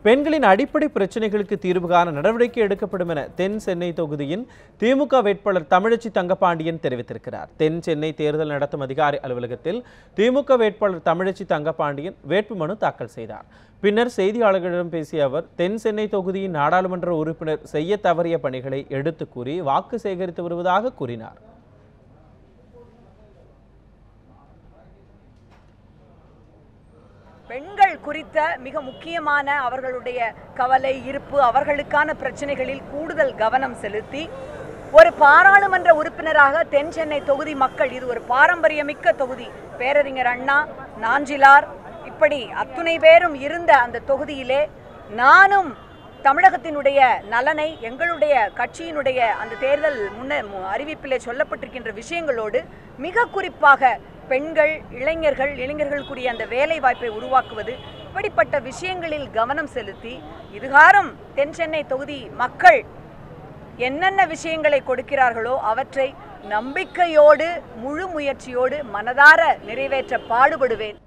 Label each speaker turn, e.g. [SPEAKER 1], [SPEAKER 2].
[SPEAKER 1] பெண்களின் அடிப்படை பிரச்சனைகளுக்கு தீர்வு காண நடவடிக்கை எடுக்கப்படும் என தென் சென்னை தொகுதியின் திமுக வேட்பாளர் தமிழச்சி தங்கபாண்டியன் தெரிவித்திருக்கிறார். தென் சென்னை தேர்தல் நடத்தும் அதிகாரி அலுவலகத்தில் திமுக வேட்பாளர் தமிழச்சி தங்கபாண்டியன் வேட்புமனு தாக்கல் செய்தார். பின்னர் செய்தியாளர்களிடம் பேசிய அவர், தென் சென்னை தொகுதியின் நாடாளுமன்ற உறுப்பினர் செய்ய தவறிய பணிகளை எடுத்து கூறி வாக்கு சேகரித்து வருவதாக கூறினார்.
[SPEAKER 2] பெண்கள் குறித்த மிக முக்கியமான அவர்களுடைய கவலை, இருப்பு, அவர்களுக்கான பிரச்சனைகளில் கூடுதல் கவனம் செலுத்தி ஒரு பாராளுமன்ற உறுப்பினராக தென் சென்னை தொகுதி மக்கள், இது ஒரு பாரம்பரியமிக்க தொகுதி, பேரறிஞர் அண்ணா, நாஞ்சிலார் இப்படி அத்துணை பேரும் இருந்த அந்த தொகுதியிலே நானும் தமிழகத்தினுடைய நலனை, எங்களுடைய கட்சியினுடைய அந்த தேர்தல் அறிவிப்பிலே சொல்லப்பட்டிருக்கின்ற விஷயங்களோடு மிக குறிப்பாக பெண்கள், இளைஞர்களுக்குரிய அந்த வேலை வாய்ப்பை உருவாக்குவது, இப்படிப்பட்ட விஷயங்களில் கவனம் செலுத்தி இதுகாரம் தென் சென்னை தொகுதி மக்கள் என்னென்ன விஷயங்களை கொடுக்கிறார்களோ அவற்றை நம்பிக்கையோடு முழு முயற்சியோடு மனதார நிறைவேற்ற பாடுபடுவேன்.